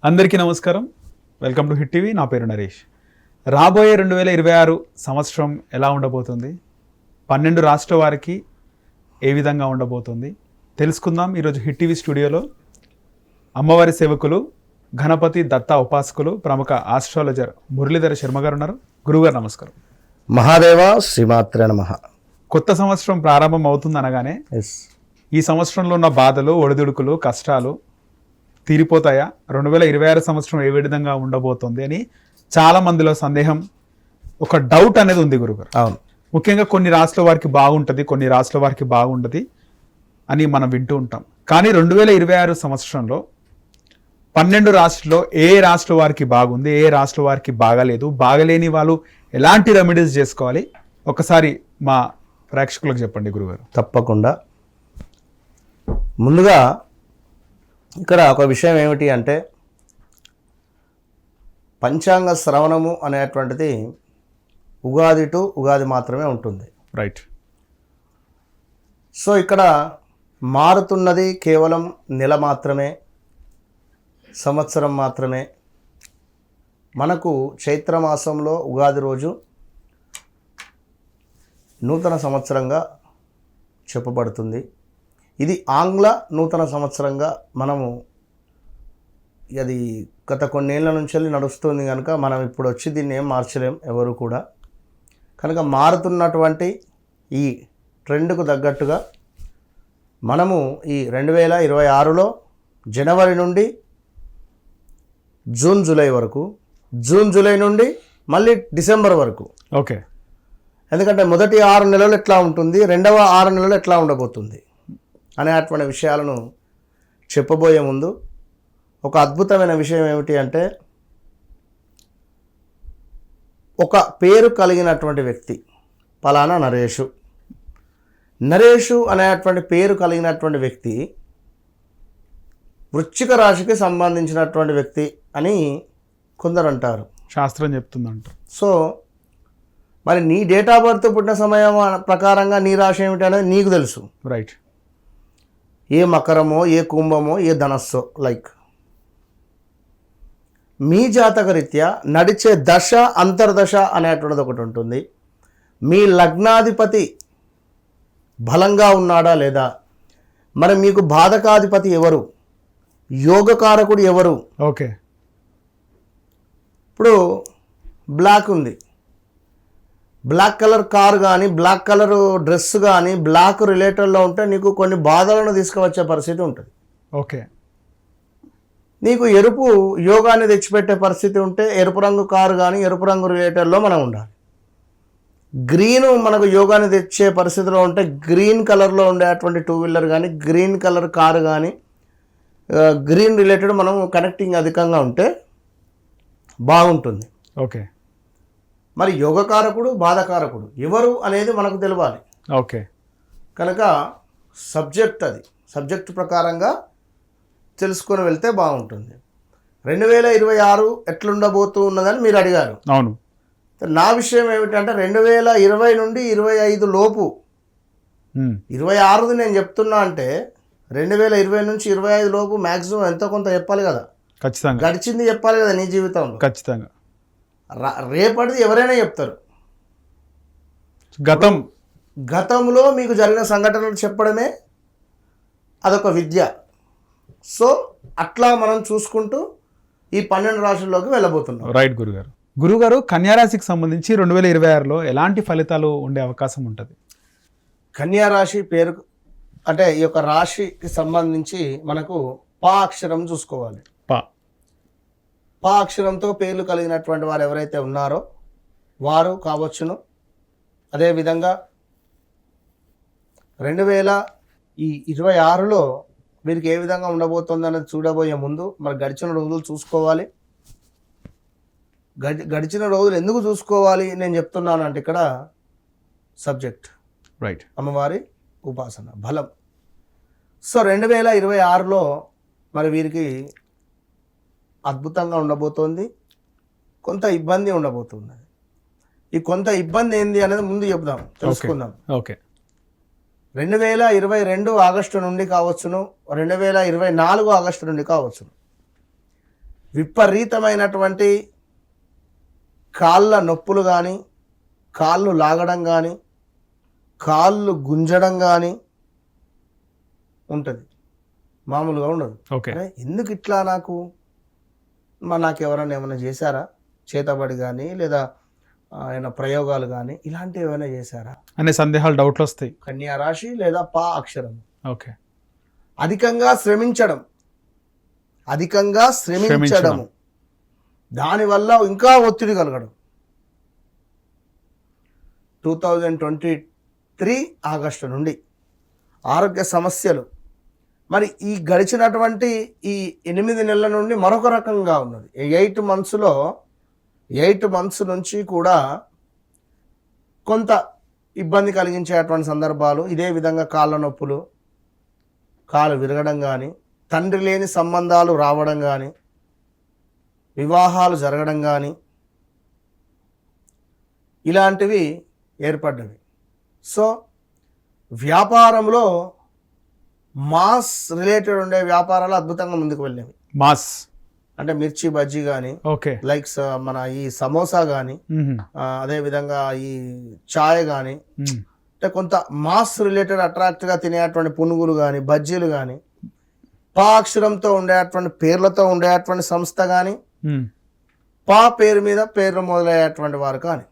అందరికీ నమస్కారం. Welcome to hit TV. నా పేరు నరేష్. రాబోయే 2026 సంవత్సరం ఎలా ఉండబోతుంది, 12 రాష్ట్ర వారికి ఏ విధంగా ఉండబోతుంది తెలుసుకుందాం. ఈరోజు హిట్ టీవీ స్టూడియోలో అమ్మవారి సేవకులు, గణపతి దత్త ఉపాసకులు, ప్రముఖ ఆస్ట్రాలజర్ మురళీధర శర్మ గారు ఉన్నారు. గురుగారు నమస్కారం. మహాదేవ శ్రీమాత్రే నమః. కొత్త సంవత్సరం ప్రారంభం అవుతుంది అనగానే ఈ సంవత్సరంలో ఉన్న బాధలు, ఒడిదుడుకులు, కష్టాలు తీరిపోతాయా, 2026 సంవత్సరం ఏ విధంగా ఉండబోతుంది అని చాలా మందిలో సందేహం, ఒక డౌట్ అనేది ఉంది గురుగారు. అవును, ముఖ్యంగా కొన్ని రాష్ట్రాల వారికి బాగుంటుంది, కొన్ని రాష్ట్రాల వారికి బాగుంటుంది అని మనం వింటూ ఉంటాం. కానీ 2026 సంవత్సరంలో 12 రాష్ట్రాల్లో ఏ రాష్ట్ర వారికి బాగుంది, ఏ రాష్ట్ర వారికి బాగాలేదు, బాగలేని వాళ్ళు ఎలాంటి రెమెడీస్ చేసుకోవాలి, ఒకసారి మా ప్రేక్షకులకు చెప్పండి గురుగారు. తప్పకుండా. ముందుగా ఇక్కడ ఒక విషయం ఏమిటి అంటే, పంచాంగ శ్రవణము అనేటువంటిది ఉగాది టు ఉగాది మాత్రమే ఉంటుంది. రైట్. సో ఇక్కడ మారుతున్నది కేవలం నెల మాత్రమే, సంవత్సరం మాత్రమే. మనకు చైత్రమాసంలో ఉగాది రోజు నూతన సంవత్సరంగా చెప్పబడుతుంది. ఇది ఆంగ్ల నూతన సంవత్సరంగా మనము, అది గత కొన్నేళ్ల నుంచి నడుస్తుంది కనుక మనం ఇప్పుడు వచ్చి దీన్ని ఏం మార్చలేం ఎవరు కూడా. కనుక మారుతున్నటువంటి ఈ ట్రెండ్కు తగ్గట్టుగా మనము ఈ 2026లో జనవరి నుండి జూన్ జూలై వరకు, జూన్ జూలై నుండి మళ్ళీ డిసెంబర్ వరకు, ఓకే, ఎందుకంటే మొదటి 6 నెలలు ఎట్లా ఉంటుంది, రెండవ 6 నెలలు ఎట్లా ఉండబోతుంది అనేటువంటి విషయాలను చెప్పబోయే ముందు ఒక అద్భుతమైన విషయం ఏమిటి అంటే, ఒక పేరు కలిగినటువంటి వ్యక్తి పలానా నరేషు, నరేషు అనేటువంటి పేరు కలిగినటువంటి వ్యక్తి వృశ్చిక రాశికి సంబంధించినటువంటి వ్యక్తి అని కొందరు అంటారు, శాస్త్రం చెప్తుందంట. సో మరి నీ డేట్ ఆఫ్ బర్త్ పుట్టిన సమయం ప్రకారంగా నీ రాశి ఏమిటి అనేది నీకు తెలుసు. రైట్. ఏ మకరమో, ఏ కుంభమో, ఏ ధనస్సో, లైక్ మీ జాతకరీత్యా నడిచే దశ, అంతర్దశ అనేటువంటిది ఒకటి ఉంటుంది. మీ లగ్నాధిపతి బలంగా ఉన్నాడా లేదా, మరి మీకు బాధకాధిపతి ఎవరు, యోగకారకుడు ఎవరు. ఓకే. ఇప్పుడు బ్లాక్ ఉంది, బ్లాక్ కలర్ కార్ కానీ, బ్లాక్ కలర్ డ్రెస్ కానీ బ్లాక్ రిలేటెడ్లో ఉంటే నీకు కొన్ని బాధలను తీసుకువచ్చే పరిస్థితి ఉంటుంది. ఓకే. నీకు ఎరుపు యోగాన్ని తెచ్చిపెట్టే పరిస్థితి ఉంటే ఎరుపు రంగు కారు కానీ, ఎరుపు రంగు రిలేటెడ్లో మనం ఉండాలి. గ్రీన్ మనకు యోగాన్ని తెచ్చే పరిస్థితిలో ఉంటే గ్రీన్ కలర్లో ఉండేటువంటి 2 వీలర్ కానీ, గ్రీన్ కలర్ కారు కానీ, గ్రీన్ రిలేటెడ్ మనం కనెక్టింగ్ అధికంగా ఉంటే బాగుంటుంది. ఓకే. మరి యోగకారకుడు, బాధకారకుడు ఎవరు అనేది మనకు తెలియాలి. ఓకే. కనుక సబ్జెక్ట్, అది సబ్జెక్ట్ ప్రకారంగా తెలుసుకొని వెళ్తే బాగుంటుంది. 2026 ఎట్లుండబోతూ ఉన్నదని మీరు అడిగారు. అవును. నా విషయం ఏమిటంటే 2020 నుండి 25 లోపు, 26ది నేను చెప్తున్నా అంటే 2020 నుంచి 25 లోపు మ్యాక్సిమం ఎంతో కొంత చెప్పాలి కదా. ఖచ్చితంగా గడిచింది చెప్పాలి కదా నీ జీవితంలో. ఖచ్చితంగా. రేపటిది ఎవరైనా చెప్తారు, గతంలో మీకు జరిగిన సంఘటనలు చెప్పడమే అదొక విద్య. సో అట్లా మనం చూసుకుంటూ ఈ 12 రాశుల్లోకి వెళ్ళబోతున్నాం. రైట్ గురుగారు. గురుగారు, కన్యారాశికి సంబంధించి 2026లో ఎలాంటి ఫలితాలు ఉండే అవకాశం ఉంటుంది? కన్యారాశి పేరు అంటే ఈ యొక్క రాశికి సంబంధించి మనకు పా అక్షరం చూసుకోవాలి. పా అక్షరంతో పేర్లు కలిగినటువంటి వారు ఎవరైతే ఉన్నారో వారు కావచ్చును. అదేవిధంగా 2026లో వీరికి ఏ విధంగా ఉండబోతుంది అనేది చూడబోయే ముందు మరి గడిచిన రోజులు చూసుకోవాలి. గడిచిన రోజులు ఎందుకు చూసుకోవాలి నేను చెప్తున్నాను అంటే, ఇక్కడ సబ్జెక్ట్ రైట్, అమ్మవారి ఉపాసన బలం. సో 2026లో మరి వీరికి అద్భుతంగా ఉండబోతోంది, కొంత ఇబ్బంది ఉండబోతుంది. ఈ కొంత ఇబ్బంది ఏంది అనేది ముందు చెప్దాం, తెలుసుకుందాం. ఓకే. 2022 ఆగస్టు నుండి కావచ్చును, 2024 ఆగస్టు నుండి కావచ్చును. విపరీతమైనటువంటి కాళ్ళ నొప్పులు కానీ, కాళ్ళు లాగడం కానీ, కాళ్ళు గుంజడం కానీ ఉంటుంది, మామూలుగా ఉండదు. ఓకే. అరే ఎందుకు ఇట్లా నాకు ఎవరైనా ఏమైనా చేశారా, చేతబడి కానీ లేదా ఆయన ప్రయోగాలు కానీ ఇలాంటివి ఏమైనా చేశారా అనే సందేహాలు, డౌట్లు వస్తాయి. కన్యా రాశి లేదా పా అక్షరం. ఓకే. అధికంగా శ్రమించడము, దానివల్ల ఇంకా ఒత్తిడి కలగడం. 2023 ఆగస్టు నుండి ఆరోగ్య సమస్యలు. మరి ఈ గడిచినటువంటి ఈ 8 నెలల నుండి మరొక రకంగా ఉన్నది. 8 మంత్స్ నుంచి కూడా కొంత ఇబ్బంది కలిగించేటువంటి సందర్భాలు. ఇదే విధంగా కాళ్ళ నొప్పులు, కాలు విరగడం కానీ, తండ్రి లేని సంబంధాలు రావడం కానీ, వివాహాలు జరగడం కానీ ఇలాంటివి ఏర్పడ్డవి. సో వ్యాపారంలో మాస్ రిలేటెడ్ ఉండే వ్యాపారాలు అద్భుతంగా ముందుకు వెళ్ళేవి. మాస్ అంటే మిర్చి బజ్జీ కానీ, ఓకే, లైక్స్ మన ఈ సమోసా కానీ, అదేవిధంగా ఈ చాయ్ కానీ, అంటే కొంత మాస్ రిలేటెడ్ అట్రాక్ట్గా తినేటువంటి పునుగులు కానీ, బజ్జీలు కానీ, పా అక్షరంతో ఉండేటువంటి పేర్లతో ఉండేటువంటి సంస్థ కానీ, పా పేరు మీద పేర్లు మొదలయ్యేటువంటి వారు కానీ,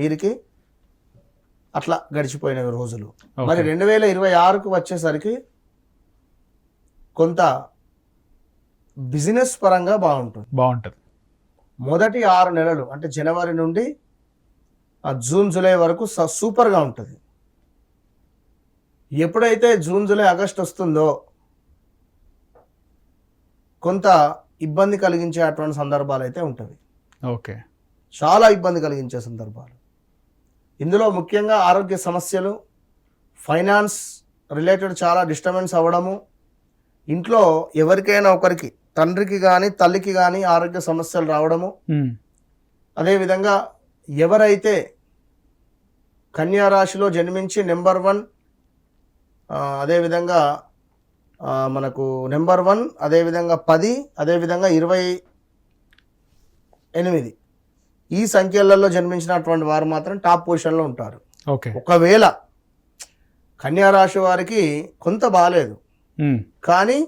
వీరికి అట్లా గడిచిపోయిన రోజులు. మరి 2026కు వచ్చేసరికి కొంత బిజినెస్ పరంగా బాగుంటుంది. మొదటి 6 నెలలు అంటే జనవరి నుండి జూన్ జూలై వరకు సూపర్గా ఉంటుంది. ఎప్పుడైతే జూన్ జూలై ఆగస్ట్ వస్తుందో కొంత ఇబ్బంది కలిగించేటువంటి సందర్భాలు అయితే ఉంటవి. ఓకే, చాలా ఇబ్బంది కలిగించే సందర్భాలు. ఇందులో ముఖ్యంగా ఆరోగ్య సమస్యలు, ఫైనాన్స్ రిలేటెడ్ చాలా డిస్టర్బెన్స్ అవ్వడము, ఇంట్లో ఎవరికైనా ఒకరికి, తండ్రికి కానీ తల్లికి కానీ ఆరోగ్య సమస్యలు రావడము. అదేవిధంగా ఎవరైతే కన్యా రాశిలో జన్మించి నెంబర్ 1, అదేవిధంగా మనకు నెంబర్ 1, అదేవిధంగా 10, అదేవిధంగా 28 ఈ సంఖ్యలలో జన్మించినటువంటి వారు మాత్రం టాప్ పొజిషన్లో ఉంటారు. ఓకే. ఒకవేళ కన్యా రాశి వారికి కొంత బాగాలేదు, కానీ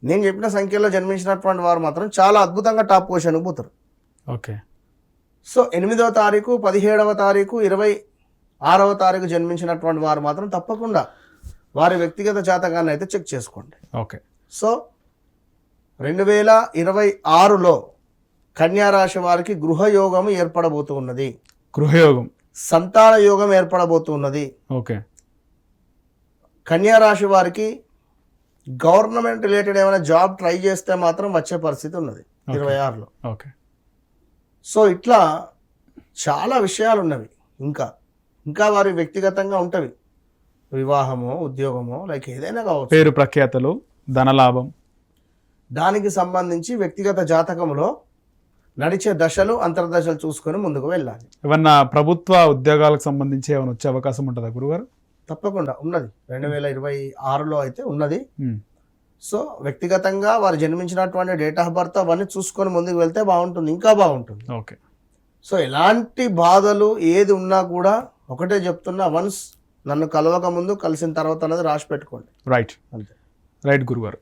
నేను చెప్పిన సంఖ్యలో జన్మించినటువంటి వారు మాత్రం చాలా అద్భుతంగా టాప్ పొజిషన్కి పోతారు. ఓకే. సో 8వ తారీఖు, 17వ తారీఖు, 26వ తారీఖు జన్మించినటువంటి వారు మాత్రం తప్పకుండా వారి వ్యక్తిగత జాతకాన్ని అయితే చెక్ చేసుకోండి. ఓకే. సో 2026లో కన్యా రాశి వారికి గృహయోగం ఏర్పడబోతున్నది. గృహయోగం, సంతాన యోగం ఏర్పడబోతున్నది. ఓకే. కన్యా రాశి వారికి గవర్నమెంట్ రిలేటెడ్ ఏమైనా జాబ్ ట్రై చేస్తే మాత్రం వచ్చే పరిస్థితి ఉన్నది 26లో. ఓకే. సో ఇట్లా చాలా విషయాలు ఉన్నవి. ఇంకా వారి వ్యక్తిగతంగా ఉంటవి, వివాహమో, ఉద్యోగమో, లైక్ ఏదైనా కావచ్చు, పేరు ప్రఖ్యాతలు, ధనలాభం, దానికి సంబంధించి వ్యక్తిగత జాతకంలో నడిచే దశలు, అంతర్దశలు చూసుకొని ముందుకు వెళ్ళాలి. ఏమన్నా ప్రభుత్వ ఉద్యోగాలకు సంబంధించి ఏమైనా వచ్చే అవకాశం ఉంటుందా గురుగారు? తప్పకుండా ఉన్నది. 2026లో అయితే ఉన్నది. సో వ్యక్తిగతంగా వారు జన్మించినటువంటి డేట్ ఆఫ్ బర్త్ అవన్నీ చూసుకొని ముందుకు వెళ్తే బాగుంటుంది, ఇంకా బాగుంటుంది. ఓకే. సో ఎలాంటి బాధలు ఏది ఉన్నా కూడా ఒకటే చెప్తున్నా, వన్స్ నన్ను కలవక ముందు కలిసిన తర్వాత అనేది రాసి పెట్టుకోండి. రైట్, అంతే. రైట్ గురుగారు.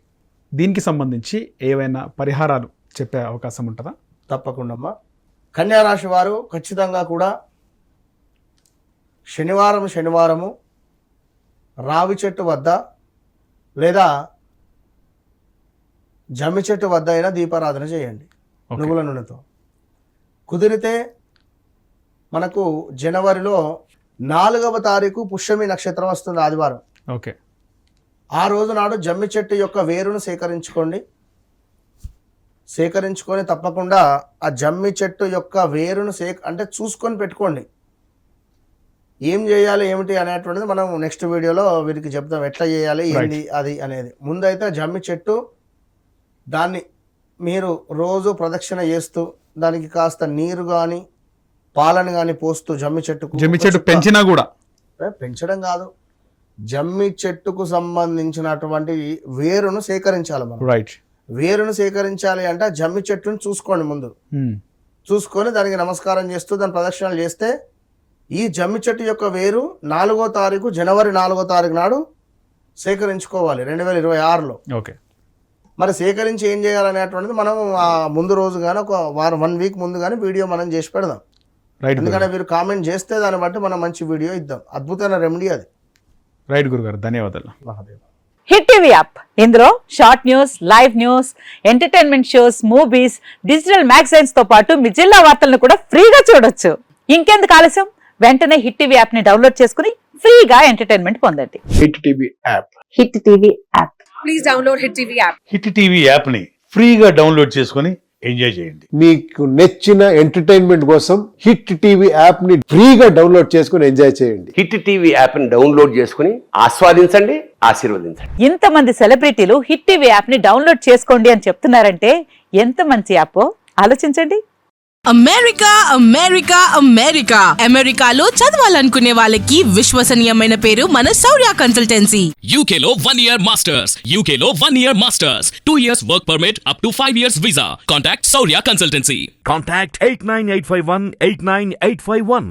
దీనికి సంబంధించి ఏవైనా పరిహారాలు చెప్పే అవకాశం ఉంటుందా? తప్పకుండా అమ్మా. కన్యా రాశి వారు ఖచ్చితంగా కూడా శనివారము రావి చెట్టు వద్ద లేదా జమ్మి చెట్టు వద్ద అయినా దీపారాధన చేయండి నువ్వుల నూనెతో. కుదిరితే మనకు జనవరిలో 4వ తారీఖు పుష్యమి నక్షత్రం వస్తుంది, ఆదివారం. ఓకే. ఆ రోజు నాడు జమ్మి చెట్టు యొక్క వేరును సేకరించుకొని తప్పకుండా ఆ జమ్మి చెట్టు యొక్క వేరును అంటే చూసుకొని పెట్టుకోండి. ఏం చేయాలి ఏమిటి అనేటువంటిది మనం నెక్స్ట్ వీడియోలో వీరికి చెప్తాం, ఎట్లా చేయాలి ఏంది అది అనేది. ముందైతే జమ్మి చెట్టు, దాన్ని మీరు రోజు ప్రదక్షిణ చేస్తూ దానికి కాస్త నీరు కానీ పాలను కానీ పోస్తూ జమ్మి చెట్టు పెంచినా కూడా, పెంచడం కాదు, జమ్మి చెట్టుకు సంబంధించినటువంటి వేరును సేకరించాలి మనం. రైట్. వేరును సేకరించాలి అంటే ఆ జమ్మి చెట్టును చూసుకోండి ముందు. చూసుకొని దానికి నమస్కారం చేస్తూ దాని ప్రదక్షిణలు చేస్తే ఈ జమ్మి చెట్టు యొక్క వేరు 4వ తారీఖు జనవరి 4వ తారీఖు నాడు సేకరించుకోవాలి 2026లో. ఓకే. మరి సేకరించి ఏం చేయాలనేటువంటిది మనం ఆ ముందు రోజు కానీ ఒక వారం 1 వీక్ ముందు కానీ వీడియో మనం చేసి పెడదాం. రైట్. ఎందుకంటే మీరు కామెంట్ చేస్తే దాన్ని బట్టి మనం మంచి వీడియో ఇద్దాం. అద్భుతమైన రెమెడీ అది. రైట్ గురుగారు, ధన్యవాదాలు. మహాదేవ్. హిట్ టీవీ యాప్, ఇందులో short news, live news, entertainment shows, movies, digital magazines తో పాటు మీ జిల్లా వార్తలను కూడా ఫ్రీగా చూడొచ్చు. ఇంకెందుకు ఆలస్యం, వెంటనే హిట్ టీవీ యాప్ ని డౌన్లోడ్ చేసుకుని ఫ్రీగా ఎంటర్టైన్మెంట్ పొందండి. Hit TV app. Hit TV app. Please download Hit TV app. Hit TV యాప్ని ఫ్రీగా డౌన్లోడ్ చేసుకొని ఎంజాయ్ చేయండి. మీకు నచ్చిన ఎంటర్టైన్మెంట్ కోసం హిట్ టీవీ యాప్ ని ఫ్రీగా డౌన్లోడ్ చేసుకుని ఎంజాయ్ చేయండి. హిట్ టీవీ యాప్ని డౌన్లోడ్ చేసుకుని ఆస్వాదించండి, ఆశీర్వదించండి. ఇంతమంది సెలబ్రిటీలు హిట్ టీవీ యాప్ ని డౌన్లోడ్ చేసుకోండి అని చెప్తున్నారంటే ఎంత మంచి యాప్ ఆలోచించండి. అమెరికా అమెరికా అమెరికా అమెరికాలో చదవాలనుకునే వాళ్ళకి విశ్వసనీయమైన పేరు మన శౌర్య కన్సల్టెన్సీ. UK లో 1 year masters. UK లో 1 year masters. 2 years work permit up to 5 years visa. Contact Saurya Consultancy. Contact 89851 89851.